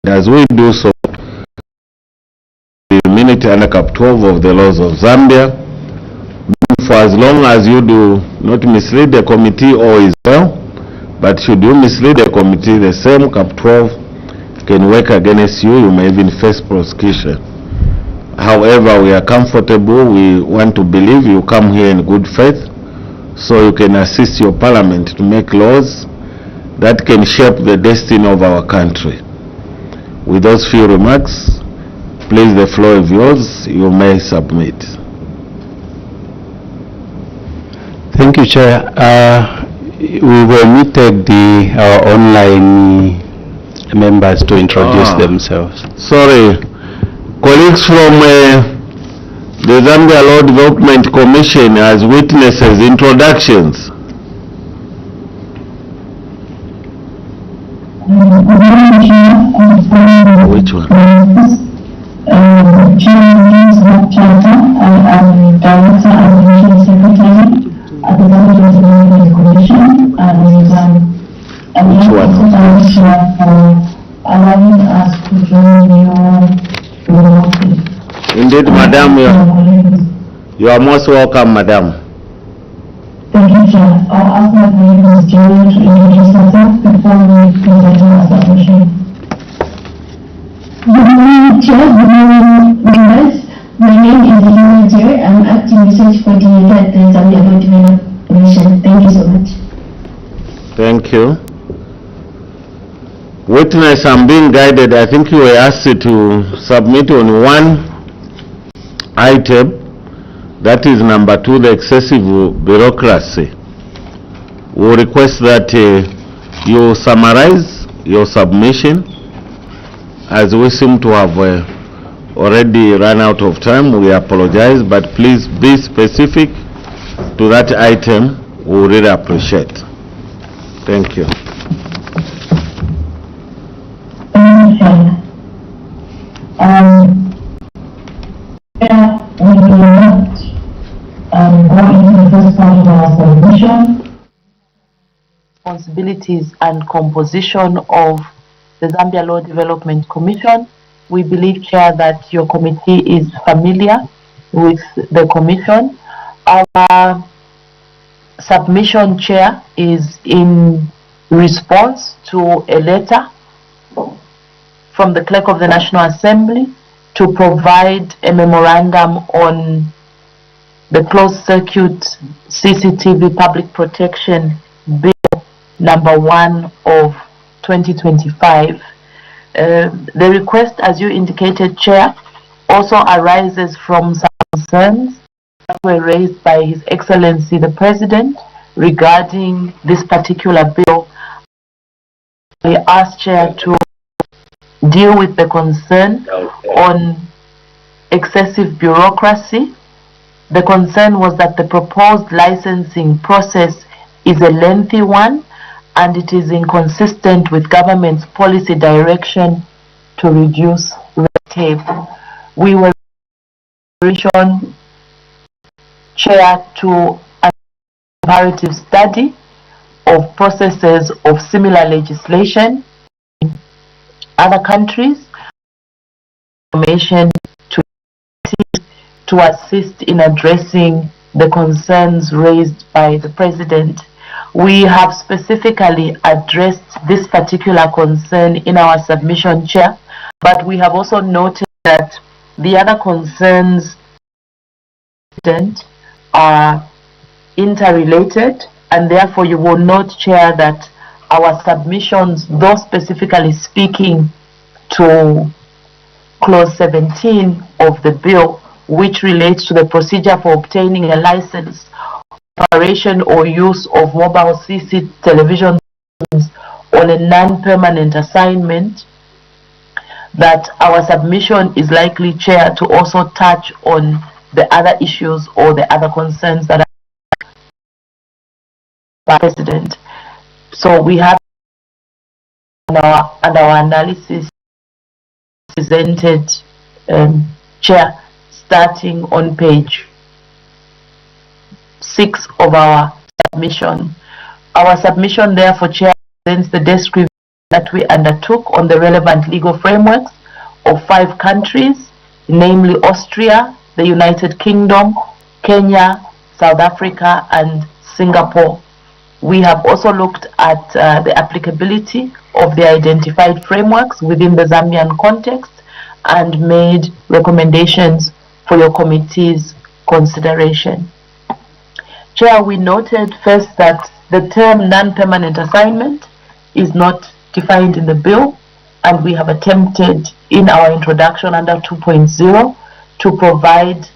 As we do so, the minute under Cap 12 of the laws of Zambia, for as long as you do not mislead the committee, all is well. But should you mislead the committee, the same Cap 12 can work against you. You may even face prosecution. However, we are comfortable. We want to believe you come here in good faith, so you can assist your parliament to make laws that can shape the destiny of our country. With those few remarks, please, the floor is yours. You may submit. Thank you, Chair. We will meet our online members to introduce themselves. Sorry. Colleagues from the Zambia Law Development Commission as witnesses, introductions. Which one? I am Director and Secretary at the Zambia Development Commission, and which one? For allowing us to join you remotely. Indeed, Madam, you are most welcome, Madam. Thank you, Chair. I'll ask my colleague, Jerry, to introduce herself before we present our submission. Good morning, Chair. Good morning, members. My name is Jerry. I'm acting research coordinator at the Zambia Law Development Commission. Thank you so much. Thank you. Witness, I'm being guided. I think you were asked to submit on one item. That is number 2, the excessive bureaucracy. We request that you summarize your submission, as we seem to have already run out of time. We apologize, but please be specific to that item. We really appreciate. Thank you. We will not go into the first part of our submission. Responsibilities and composition of the Zambia Law Development Commission. We believe, Chair, that your committee is familiar with the commission. Our submission, Chair, is in response to a letter from the Clerk of the National Assembly to provide a memorandum on the closed circuit CCTV public protection bill number 1 of 2025. The request, as you indicated, Chair, also arises from some concerns that were raised by His Excellency the President regarding this particular bill. We asked, Chair, to deal with the concern on excessive bureaucracy. The concern was that the proposed licensing process is a lengthy one, and it is inconsistent with government's policy direction to reduce red tape. We were Chair, to a comparative study of processes of similar legislation in other countries, information to assist in addressing the concerns raised by the President. We have specifically addressed this particular concern in our submission, Chair, but we have also noted that the other concerns are interrelated, and therefore you will note, Chair, that our submissions, though specifically speaking to clause 17 of the bill, which relates to the procedure for obtaining a license, operation or use of mobile CC television on a non-permanent assignment, that our submission is likely, Chair, to also touch on the other issues or the other concerns that are by President. So we have our analysis presented, Chair, starting on page 6 of our submission. Our submission, therefore, Chair, presents the description that we undertook on the relevant legal frameworks of 5 countries, namely Austria, the United Kingdom, Kenya, South Africa, and Singapore. We have also looked at the applicability of the identified frameworks within the Zambian context and made recommendations for your committee's consideration. Chair, we noted first that the term non-permanent assignment is not defined in the bill, and we have attempted in our introduction under 2.0 to provide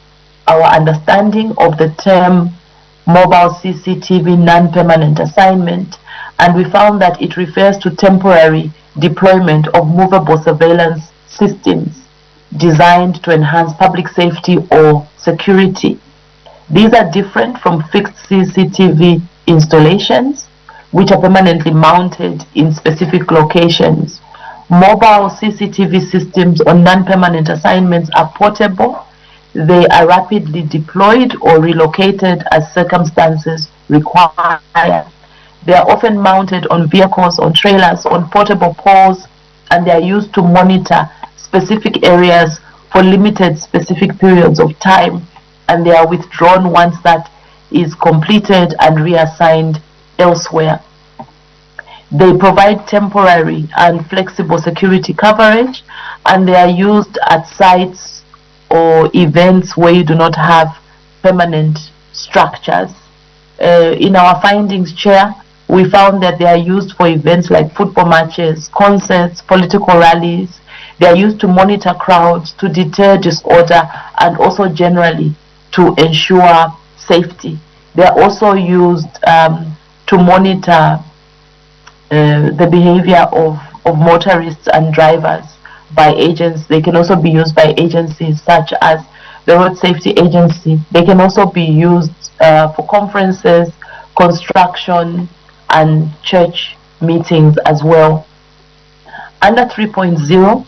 our understanding of the term mobile CCTV non-permanent assignment, and we found that it refers to temporary deployment of movable surveillance systems designed to enhance public safety or security. These are different from fixed CCTV installations, which are permanently mounted in specific locations. Mobile CCTV systems on non-permanent assignments are portable. They are rapidly deployed or relocated as circumstances require. They are often mounted on vehicles, on trailers, on portable poles, and they are used to monitor specific areas for limited specific periods of time, and they are withdrawn once that is completed and reassigned elsewhere. They provide temporary and flexible security coverage, and they are used at sites or events where you do not have permanent structures. In our findings, Chair, we found that they are used for events like football matches, concerts, political rallies. They are used to monitor crowds, to deter disorder, and also generally to ensure safety. They are also used to monitor the behavior of motorists and drivers by agents. They can also be used by agencies such as the Road Safety Agency. They can also be used for conferences, construction, and church meetings as well. Under 3.0,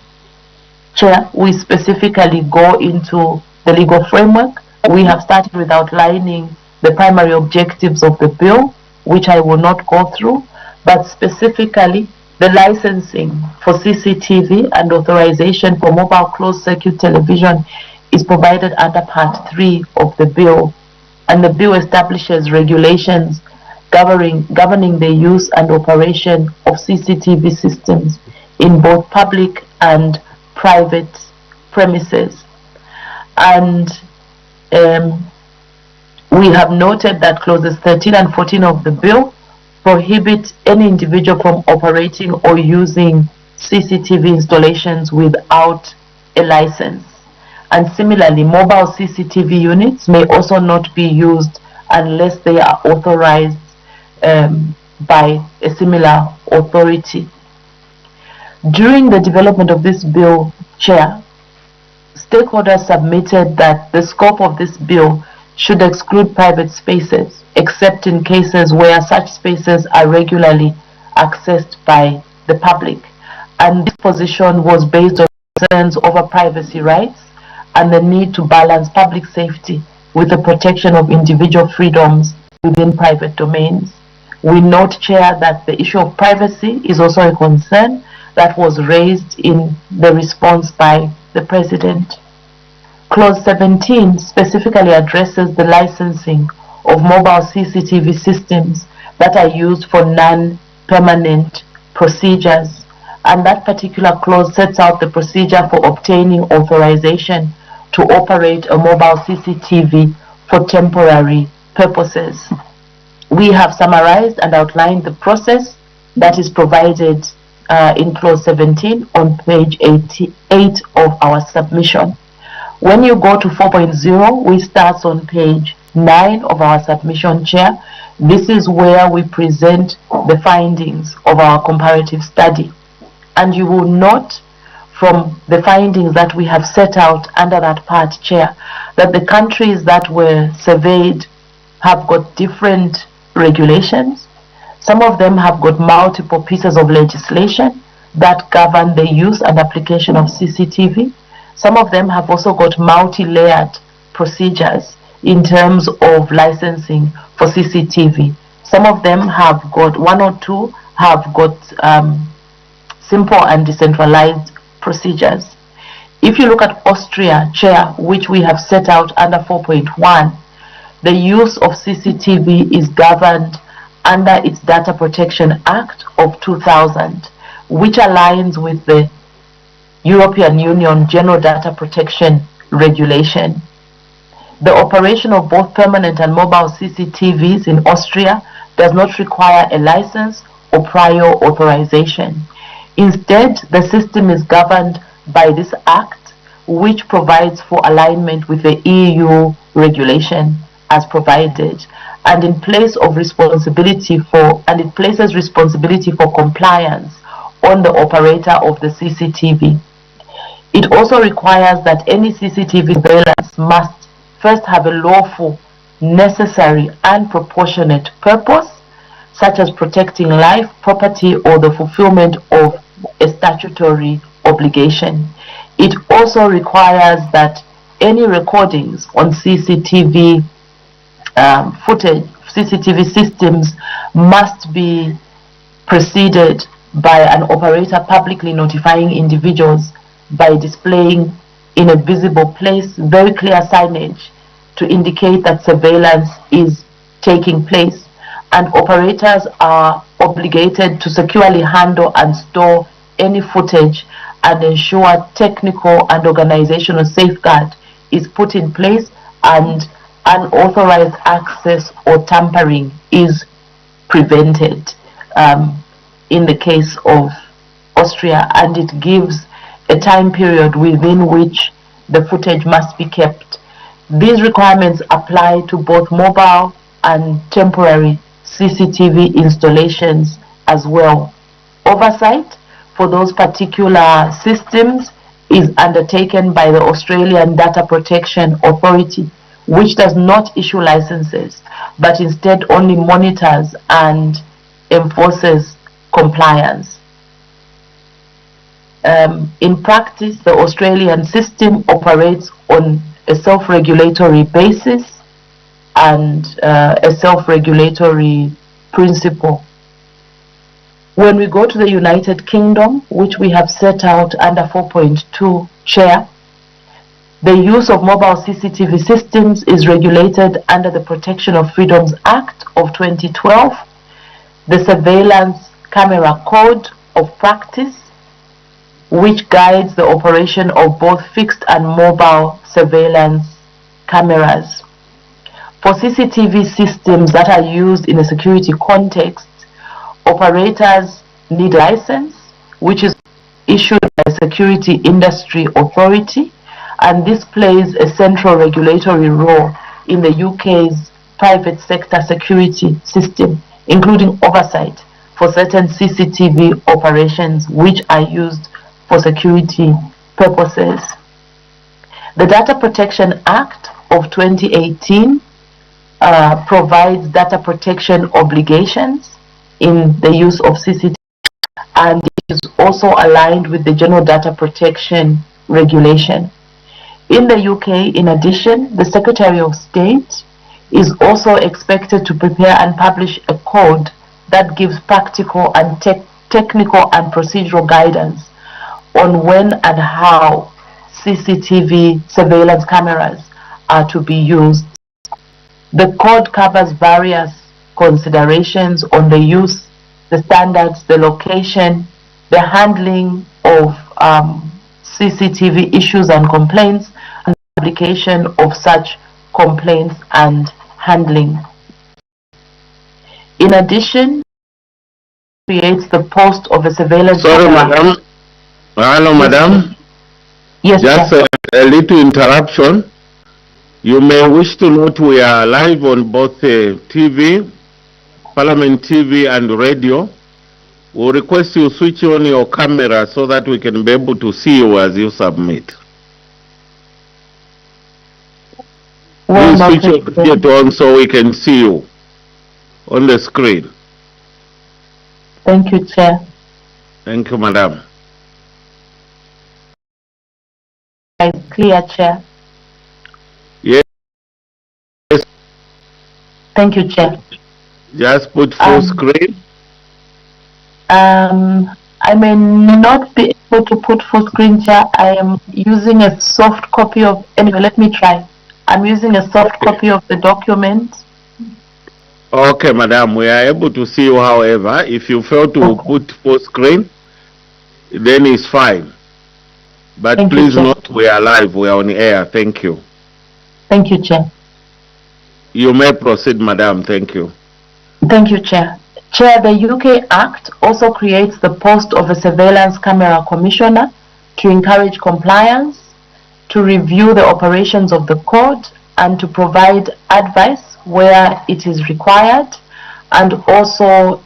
Chair, we specifically go into the legal framework. We have started with outlining the primary objectives of the bill, which I will not go through, but specifically the licensing for CCTV and authorization for mobile closed-circuit television is provided under Part 3 of the bill, and the bill establishes regulations governing the use and operation of CCTV systems in both public and private premises. And we have noted that clauses 13 and 14 of the bill prohibit any individual from operating or using CCTV installations without a license. And similarly, mobile CCTV units may also not be used unless they are authorized by a similar authority. During the development of this bill, Chair, stakeholders submitted that the scope of this bill should exclude private spaces, except in cases where such spaces are regularly accessed by the public. And this position was based on concerns over privacy rights and the need to balance public safety with the protection of individual freedoms within private domains. We note, Chair, that the issue of privacy is also a concern that was raised in the response by the President. Clause 17 specifically addresses the licensing of mobile CCTV systems that are used for non-permanent procedures, and that particular clause sets out the procedure for obtaining authorization to operate a mobile CCTV for temporary purposes. We have summarized and outlined the process that is provided in clause 17 on page 88 of our submission. When you go to 4.0, we start on page 9 of our submission, Chair. This is where we present the findings of our comparative study. And you will note from the findings that we have set out under that part, Chair, that the countries that were surveyed have got different regulations. Some of them have got multiple pieces of legislation that govern the use and application of CCTV. Some of them have also got multi-layered procedures in terms of licensing for CCTV. Some of them have got, one or two have got simple and decentralized procedures. If you look at Austria, Chair, which we have set out under 4.1, the use of CCTV is governed under its Data Protection Act of 2000, which aligns with the European Union General Data Protection Regulation. The operation of both permanent and mobile CCTVs in Austria does not require a license or prior authorization. Instead, the system is governed by this act, which provides for alignment with the EU regulation as provided, and it places responsibility for compliance on the operator of the CCTV. It also requires that any CCTV surveillance must first have a lawful, necessary, and proportionate purpose, such as protecting life, property, or the fulfillment of a statutory obligation. It also requires that any recordings on CCTV footage, CCTV systems must be preceded by an operator publicly notifying individuals by displaying in a visible place very clear signage to indicate that surveillance is taking place, and operators are obligated to securely handle and store any footage and ensure technical and organizational safeguard is put in place and unauthorized access or tampering is prevented in the case of Austria, and it gives a time period within which the footage must be kept. These requirements apply to both mobile and temporary CCTV installations as well. Oversight for those particular systems is undertaken by the Australian Data Protection Authority, which does not issue licenses, but instead only monitors and enforces compliance. In practice, the Australian system operates on a self-regulatory basis and a self-regulatory principle. When we go to the United Kingdom, which we have set out under 4.2, Chair, the use of mobile CCTV systems is regulated under the Protection of Freedoms Act of 2012, the Surveillance Camera Code of Practice, which guides the operation of both fixed and mobile surveillance cameras. For CCTV systems that are used in a security context, operators need a license, which is issued by a Security Industry Authority, and this plays a central regulatory role in the UK's private sector security system, including oversight for certain CCTV operations which are used for security purposes. The Data Protection Act of 2018 provides data protection obligations in the use of CCTV, and it is also aligned with the General Data Protection Regulation. In the UK, in addition, the Secretary of State is also expected to prepare and publish a code that gives practical and technical and procedural guidance on when and how CCTV surveillance cameras are to be used. The code covers various considerations on the use, the standards, the location, the handling of CCTV issues and complaints, and the application of such complaints and handling. In addition, it creates the post of a surveillance camera. Madam. Hello, Madam. Yes, just a little interruption. You may wish to note we are live on both TV, Parliament TV and radio. We'll request you switch on your camera so that we can be able to see you as you submit. Please switch it on so we can see you on the screen. Thank you, Chair. Thank you, Madam. Clear, Chair. Yes. Thank you, Chair. Just put full screen. I may not be able to put full screen, Chair. I am using a soft copy of, anyway, let me try. I'm using a soft copy of the document. Okay, madam, we are able to see you. However, if you fail to put full screen, then it's fine. But Thank please you, note, we are live, we are on air. Thank you. Thank you, Chair. You may proceed, madam. Thank you. Thank you, Chair. Chair, the UK Act also creates the post of a surveillance camera commissioner to encourage compliance, to review the operations of the court, and to provide advice where it is required. And also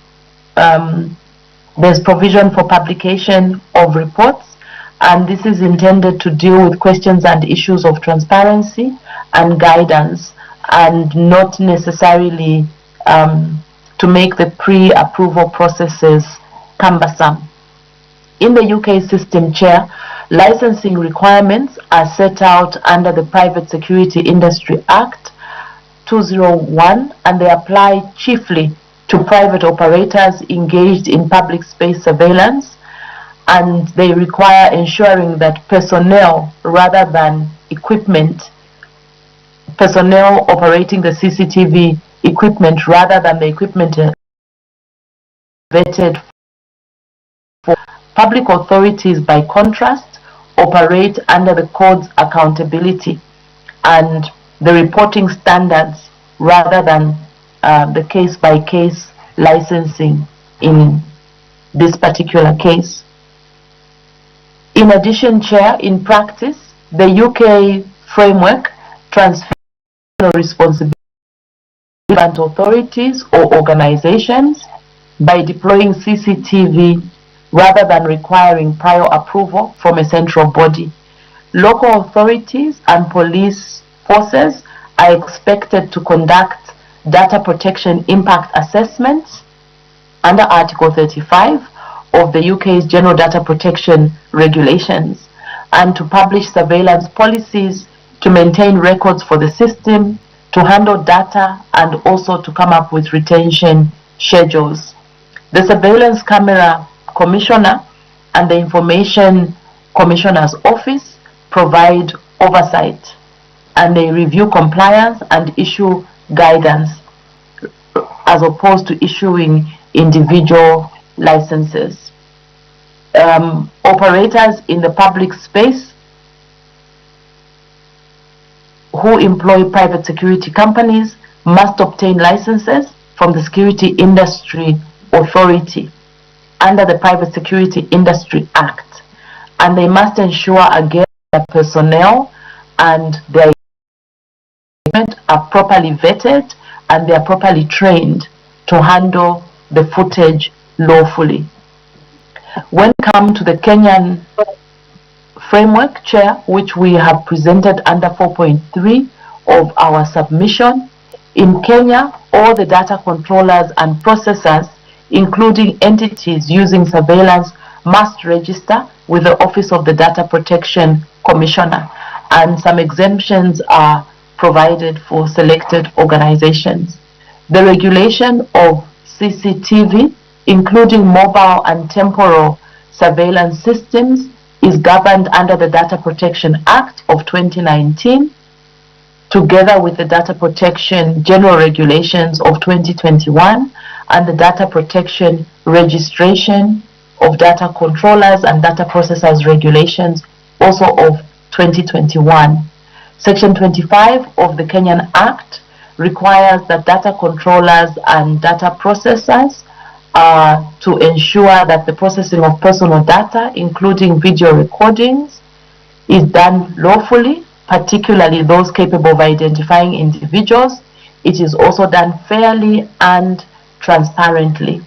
there's provision for publication of reports, and this is intended to deal with questions and issues of transparency and guidance, and not necessarily to make the pre-approval processes cumbersome. In the UK system, Chair, licensing requirements are set out under the Private Security Industry Act 201, and they apply chiefly to private operators engaged in public space surveillance, and they require ensuring that personnel rather than equipment, personnel operating the CCTV equipment rather than the equipment vetted for. Public authorities, by contrast, operate under the code's accountability and the reporting standards rather than the case-by-case licensing in this particular case. In addition, Chair, in practice, the UK framework transfers responsibility to authorities or organizations by deploying CCTV rather than requiring prior approval from a central body. Local authorities and police forces are expected to conduct data protection impact assessments under Article 35 of the UK's General Data Protection Regulations, and to publish surveillance policies, to maintain records for the system, to handle data, and also to come up with retention schedules. The Surveillance Camera Commissioner and the Information Commissioner's Office provide oversight, and they review compliance and issue guidance as opposed to issuing individual licenses. Operators in the public space who employ private security companies must obtain licenses from the Security Industry Authority under the Private Security Industry Act, and they must ensure again that personnel and their equipment are properly vetted and they are properly trained to handle the footage lawfully. When it comes to the Kenyan framework, Chair, which we have presented under 4.3 of our submission, in Kenya, all the data controllers and processors, including entities using surveillance, must register with the Office of the Data Protection Commissioner, and some exemptions are provided for selected organizations. The regulation of CCTV, including mobile and temporal surveillance systems, is governed under the Data Protection Act of 2019, together with the Data Protection General Regulations of 2021 and the Data Protection Registration of Data Controllers and Data Processors Regulations, also of 2021. Section 25 of the Kenyan Act requires that data controllers and data processors to ensure that the processing of personal data, including video recordings, is done lawfully, particularly those capable of identifying individuals. It is also done fairly and transparently.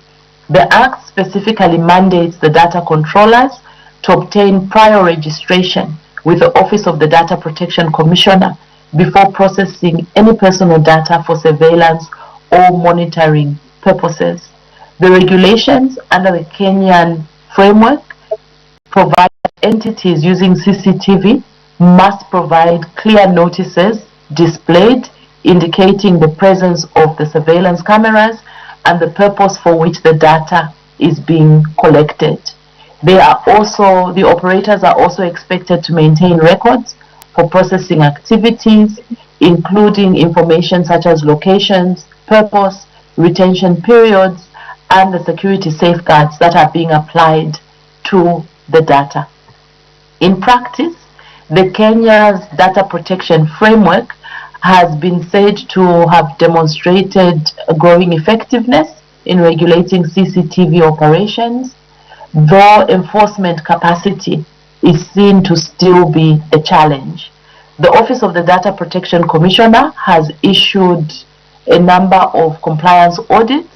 The Act specifically mandates the data controllers to obtain prior registration with the Office of the Data Protection Commissioner before processing any personal data for surveillance or monitoring purposes. The regulations under the Kenyan framework provide that entities using CCTV must provide clear notices displayed indicating the presence of the surveillance cameras and the purpose for which the data is being collected. The operators are also expected to maintain records for processing activities, including information such as locations, purpose, retention periods, and the security safeguards that are being applied to the data. In practice, the Kenya's data protection framework has been said to have demonstrated a growing effectiveness in regulating CCTV operations, though enforcement capacity is seen to still be a challenge. The Office of the Data Protection Commissioner has issued a number of compliance audits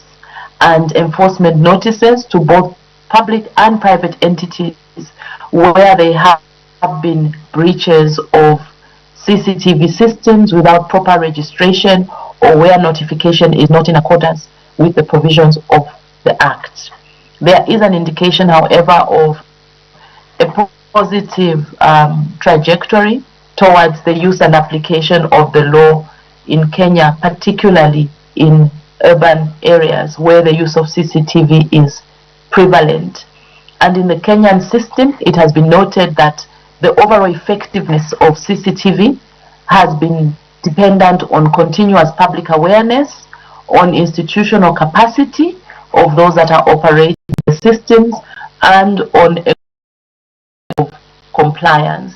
and enforcement notices to both public and private entities where they have been breaches of CCTV systems without proper registration or where notification is not in accordance with the provisions of the Act. There is an indication, however, of a positive trajectory towards the use and application of the law in Kenya, particularly in urban areas where the use of CCTV is prevalent. And in the Kenyan system, it has been noted that the overall effectiveness of CCTV has been dependent on continuous public awareness, on institutional capacity of those that are operating the systems, and on compliance.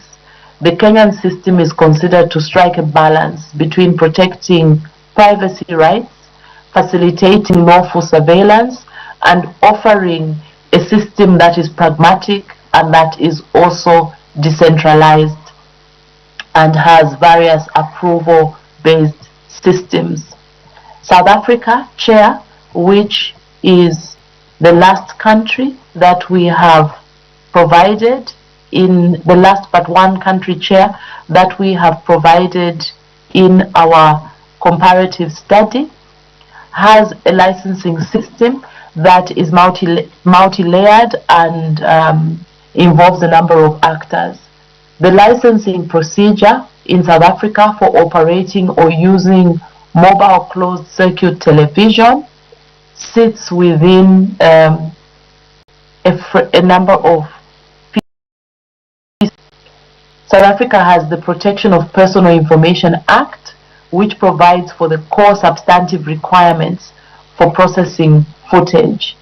The Kenyan system is considered to strike a balance between protecting privacy rights, facilitating lawful surveillance, and offering a system that is pragmatic and that is also decentralized and has various approval-based systems. South Africa, Chair, which is the last country that we have provided in the last but one country, Chair, that we have provided in our comparative study, has a licensing system that is multi-layered and involves a number of actors. The licensing procedure in South Africa for operating or using mobile closed circuit television sits within a number of pieces. South Africa has the Protection of Personal Information Act, which provides for the core substantive requirements for processing footage.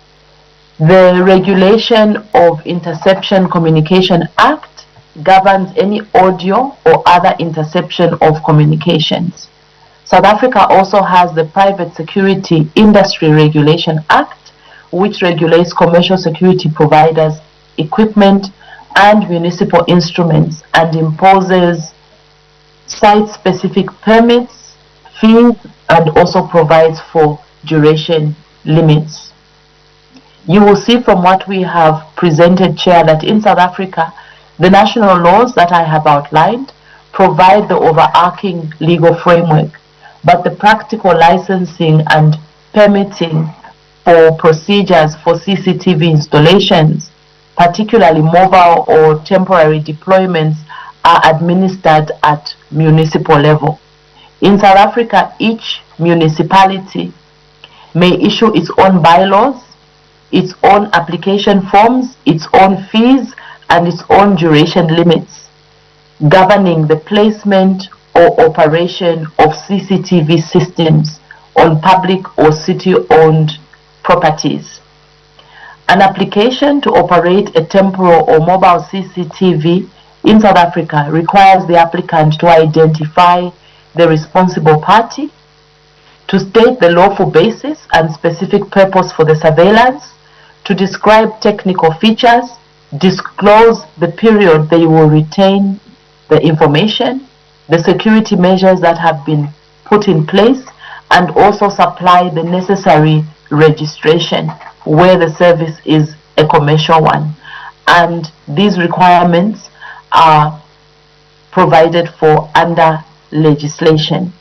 The Regulation of Interception Communication Act governs any audio or other interception of communications. South Africa also has the Private Security Industry Regulation Act, which regulates commercial security providers, equipment, and municipal instruments, and imposes site-specific permits, fees, and also provides for duration limits. You will see from what we have presented, Chair, that in South Africa, the national laws that I have outlined provide the overarching legal framework, but the practical licensing and permitting for procedures for CCTV installations, particularly mobile or temporary deployments, are administered at municipal level. In South Africa, each municipality may issue its own bylaws, its own application forms, its own fees, and its own duration limits governing the placement or operation of CCTV systems on public or city-owned properties. An application to operate a temporal or mobile CCTV in South Africa requires the applicant to identify the responsible party, to state the lawful basis and specific purpose for the surveillance, to describe technical features, disclose the period they will retain the information, the security measures that have been put in place, and also supply the necessary registration where the service is a commercial one. And these requirements are provided for under legislation.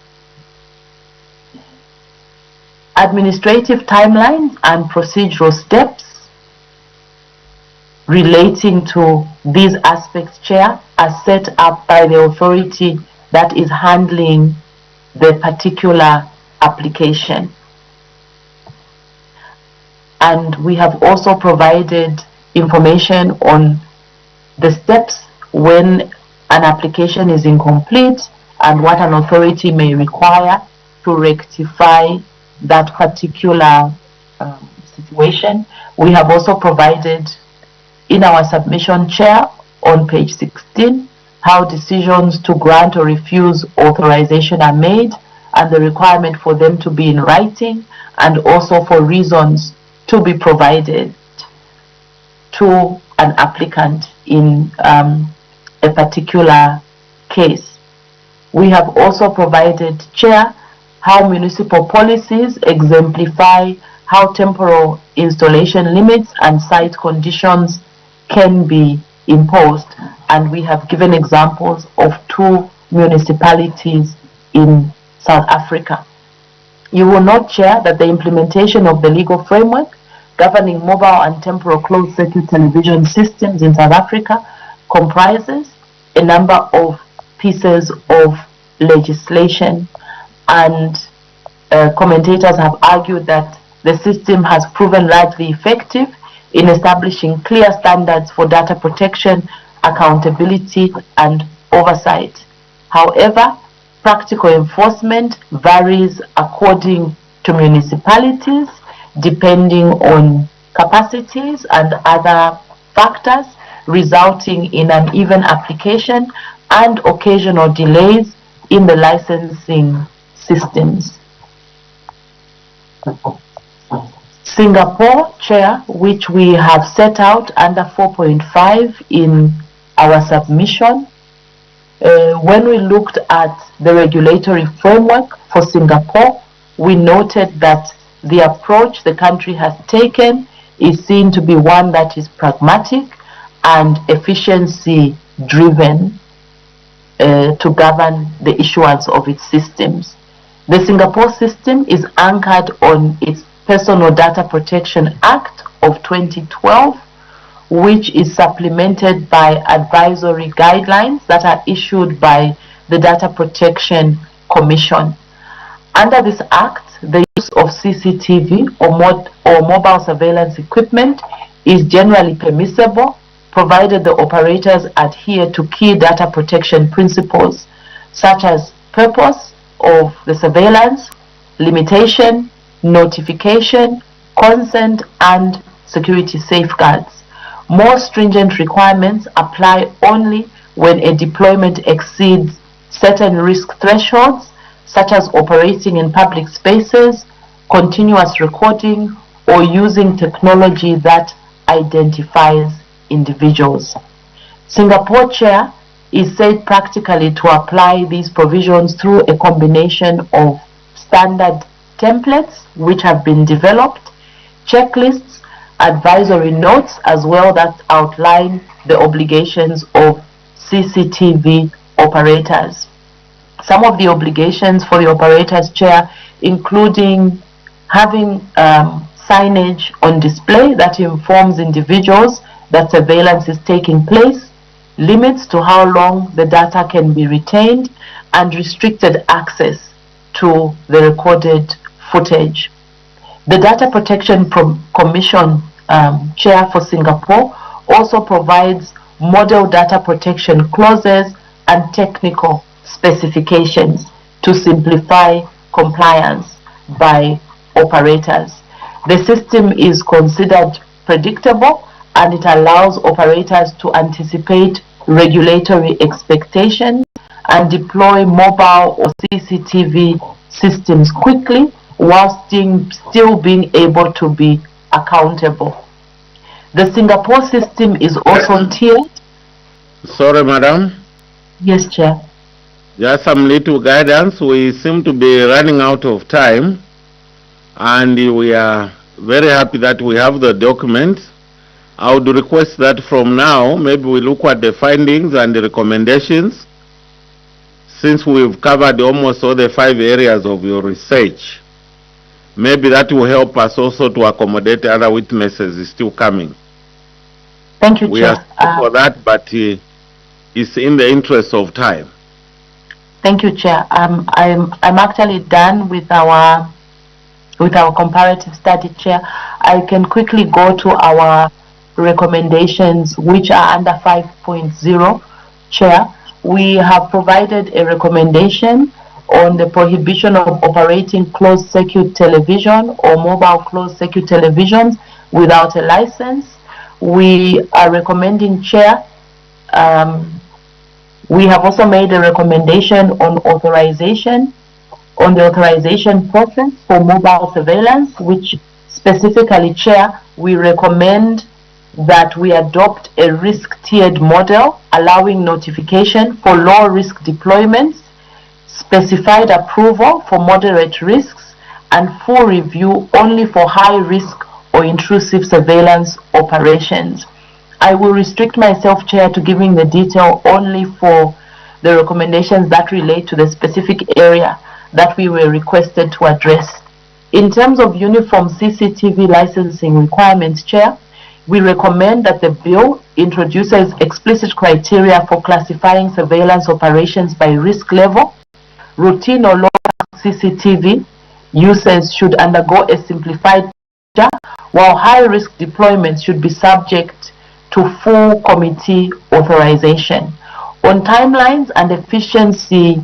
Administrative timelines and procedural steps relating to these aspects, Chair, are set up by the authority that is handling the particular application. And we have also provided information on the steps when an application is incomplete and what an authority may require to rectify that particular situation. We have also provided in our submission, Chair, on page 16, how decisions to grant or refuse authorization are made and the requirement for them to be in writing, and also for reasons to be provided to an applicant in a particular case. We have also provided, Chair, how municipal policies exemplify how temporal installation limits and site conditions can be imposed, and we have given examples of 2 municipalities in South Africa. You will note, Chair, that the implementation of the legal framework governing mobile and temporal closed-circuit television systems in South Africa comprises a number of pieces of legislation, and commentators have argued that the system has proven largely effective in establishing clear standards for data protection, accountability, and oversight. However, practical enforcement varies according to municipalities, depending on capacities and other factors, resulting in uneven application and occasional delays in the licensing systems. Singapore, Chair, which we have set out under 4.5 in our submission, when we looked at the regulatory framework for Singapore, we noted that the approach the country has taken is seen to be one that is pragmatic and efficiency driven to govern the issuance of its systems. The Singapore system is anchored on its Personal Data Protection Act of 2012, which is supplemented by advisory guidelines that are issued by the Data Protection Commission. Under this act, the use of CCTV or mobile surveillance equipment is generally permissible, provided the operators adhere to key data protection principles such as purpose of the surveillance, limitation, notification, consent, and security safeguards. More stringent requirements apply only when a deployment exceeds certain risk thresholds, such as operating in public spaces, continuous recording, or using technology that identifies individuals. Singapore, Chair, is said practically to apply these provisions through a combination of standard templates which have been developed, checklists, advisory notes as well that outline the obligations of CCTV operators. Some of the obligations for the operators, Chair, including having signage on display that informs individuals that surveillance is taking place, limits to how long the data can be retained, and restricted access to the recorded footage. The Data Protection Commission, Chair, for Singapore also provides model data protection clauses and technical specifications to simplify compliance by operators. The system is considered predictable and it allows operators to anticipate regulatory expectations and deploy mobile or CCTV systems quickly while still being able to be accountable. The Singapore system is also tiered. Sorry, Madam. Yes, Chair. Just some little guidance. We seem to be running out of time, and we are very happy that we have the document. I would request that from now, maybe we look at the findings and the recommendations, since we've covered almost all the 5 areas of your research. Maybe that will help us also to accommodate other witnesses still coming. Thank you, We Chair. are for that, but it's in the interest of time. Thank you, Chair. I'm actually done with our comparative study, Chair. I can quickly go to our recommendations which are under 5.0, Chair. We have provided a recommendation on the prohibition of operating closed-circuit television or mobile closed-circuit televisions without a license. We are recommending, Chair, we have also made a recommendation on the authorization process for mobile surveillance, which specifically, Chair, we recommend that we adopt a risk-tiered model allowing notification for low-risk deployments, specified approval for moderate risks, and full review only for high-risk or intrusive surveillance operations. I will restrict myself, Chair, to giving the detail only for the recommendations that relate to the specific area that we were requested to address. In terms of uniform CCTV licensing requirements, Chair, we recommend that the bill introduces explicit criteria for classifying surveillance operations by risk level. Routine or low CCTV uses should undergo a simplified procedure, while high-risk deployments should be subject to full committee authorization. On timelines and efficiency,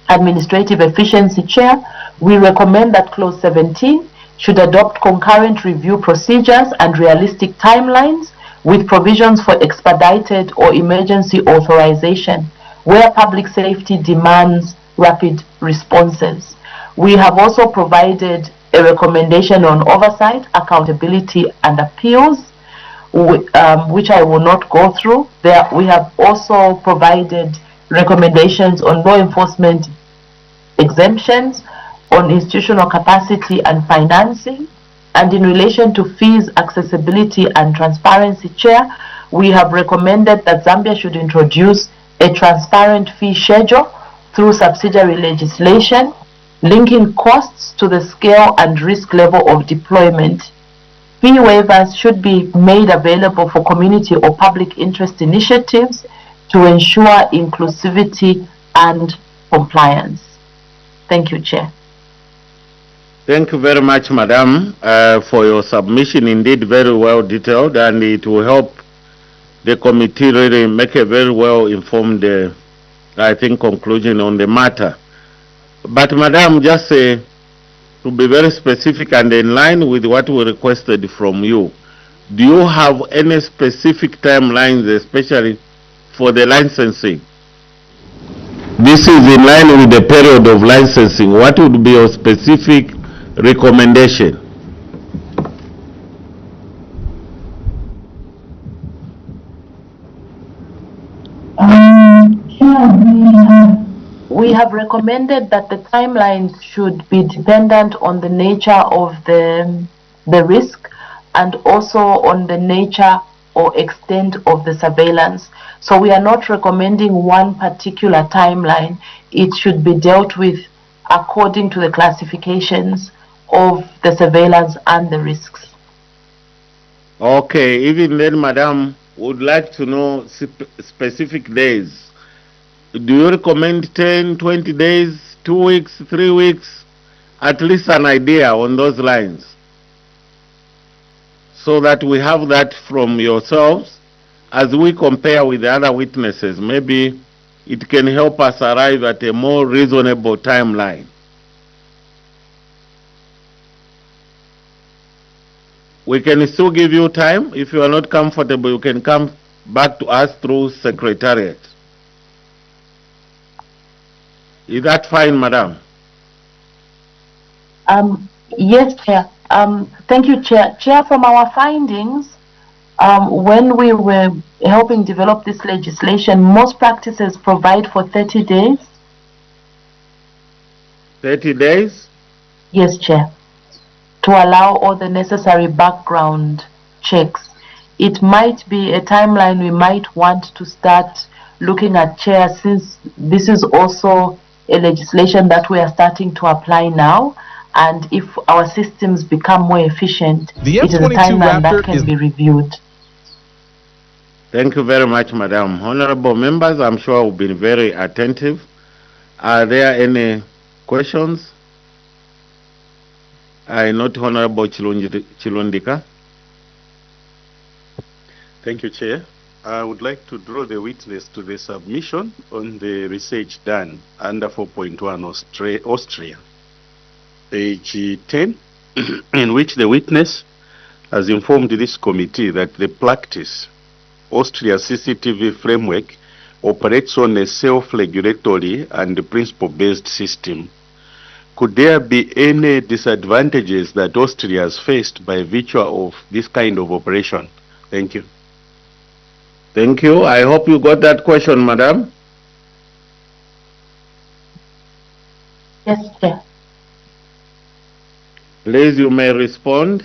administrative efficiency, Chair, we recommend that Clause 17 should adopt concurrent review procedures and realistic timelines with provisions for expedited or emergency authorization where public safety demands rapid responses. We have also provided a recommendation on oversight, accountability, and appeals, which I will not go through. We have also provided recommendations on law enforcement exemptions, on institutional capacity and financing, and in relation to fees, accessibility, and transparency, Chair, we have recommended that Zambia should introduce a transparent fee schedule through subsidiary legislation, linking costs to the scale and risk level of deployment. Fee waivers should be made available for community or public interest initiatives to ensure inclusivity and compliance. Thank you, Chair. Thank you very much, Madam, for your submission. Indeed, very well detailed, and it will help the committee really make a very well informed, I think, conclusion on the matter. But, Madam, just to be very specific and in line with what we requested from you, do you have any specific timelines, especially for the licensing? This is in line with the period of licensing. What would be your specific recommendation? We have recommended that the timelines should be dependent on the nature of the risk and also on the nature or extent of the surveillance. So we are not recommending one particular timeline. It should be dealt with according to the classifications of the surveillance and the risks. Okay, even then, Madam, would like to know specific days. Do you recommend 10, 20 days, 2 weeks, 3 weeks? At least an idea on those lines, so that we have that from yourselves as we compare with the other witnesses. Maybe it can help us arrive at a more reasonable timeline. We can still give you time. If you are not comfortable, you can come back to us through Secretariat. Is that fine, Madam? Yes, Chair. Thank you, Chair. Chair, from our findings, when we were helping develop this legislation, most practices provide for 30 days. 30 days? Yes, Chair. To allow all the necessary background checks. It might be a timeline we might want to start looking at, Chair, since this is also a legislation that we are starting to apply now, and if our systems become more efficient, it is a timeline that can be reviewed. Thank you very much, Madam. Honorable members, I'm sure we've been very attentive. Are there any questions? I note Honorable Chilundika. Thank you, Chair. I would like to draw the witness to the submission on the research done under 4.1 Austria, page 10, in which the witness has informed this committee that the practice Austria CCTV framework operates on a self-regulatory and principle-based system. Could there be any disadvantages that Austria has faced by virtue of this kind of operation? Thank you. Thank you. I hope you got that question, Madam. Yes, Chair. Please, you may respond.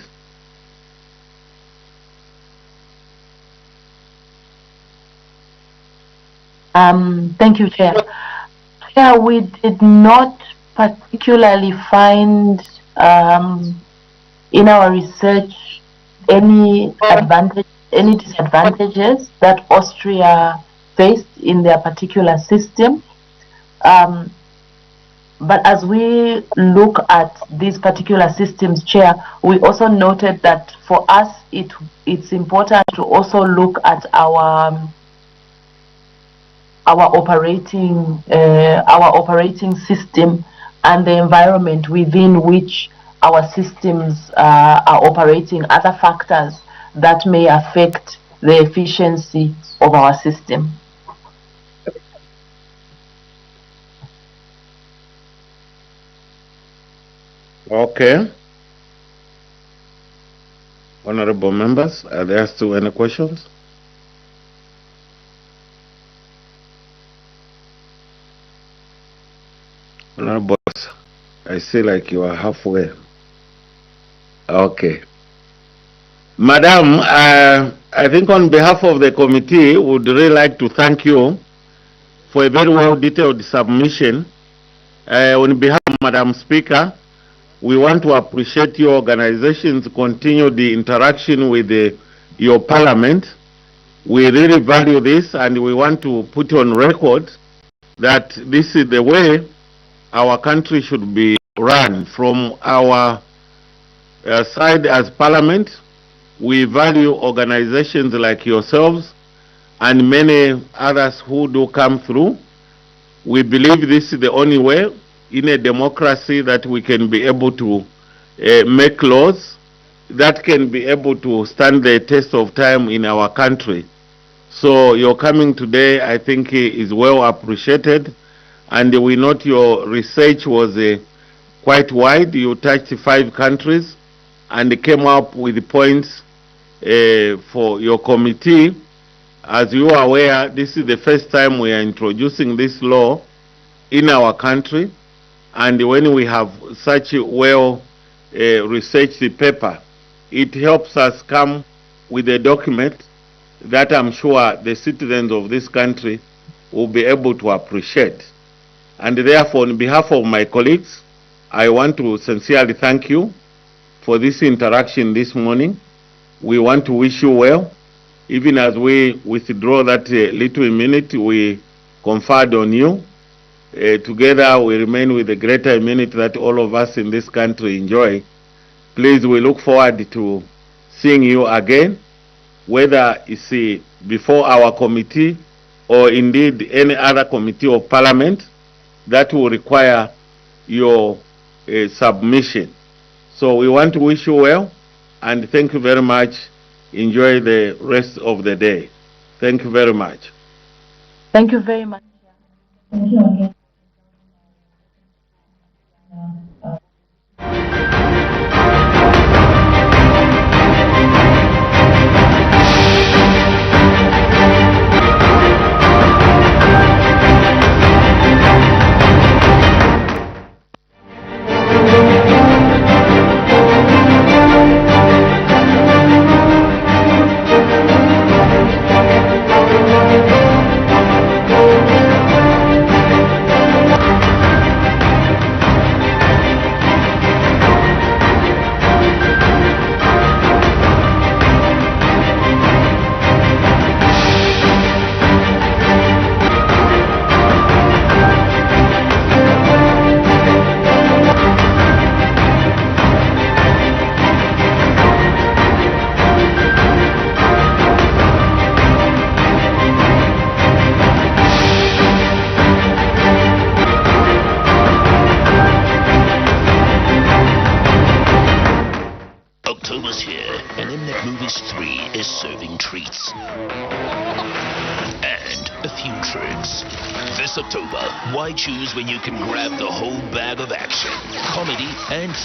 Thank you, Chair. Chair, we did not particularly find in our research any disadvantages that Austria faced in their particular system. But as we look at these particular systems, Chair, we also noted that for us it's important to also look at our operating system and the environment within which our systems are operating, other factors that may affect the efficiency of our system. Okay. Honorable members, are there still any questions? Honorable, I see like you are halfway. Okay. Madam, I think on behalf of the committee, we would really like to thank you for a very well detailed submission. On behalf of Madam Speaker, we want to appreciate your organization's continued interaction with your parliament. We really value this, and we want to put on record that this is the way our country should be run. From our side as parliament, we value organizations like yourselves and many others who do come through. We believe this is the only way in a democracy that we can be able to make laws that can be able to stand the test of time in our country. So your coming today, I think, is well appreciated, and we note your research was quite wide. You touched 5 countries and came up with points for your committee. As you are aware, this is the first time we are introducing this law in our country, and when we have such a well researched paper, it helps us come with a document that I'm sure the citizens of this country will be able to appreciate. And therefore, on behalf of my colleagues, I want to sincerely thank you for this interaction this morning. We want to wish you well, even as we withdraw that little immunity we conferred on you. Together we remain with the greater immunity that all of us in this country enjoy. Please, we look forward to seeing you again, whether it's before our committee or indeed any other committee of parliament that will require your submission. So we want to wish you well, and thank you very much. Enjoy the rest of the day. Thank you very much. Thank you very much. Thank you again. a few tricks. This October, why choose when you can grab the whole bag of action, comedy, and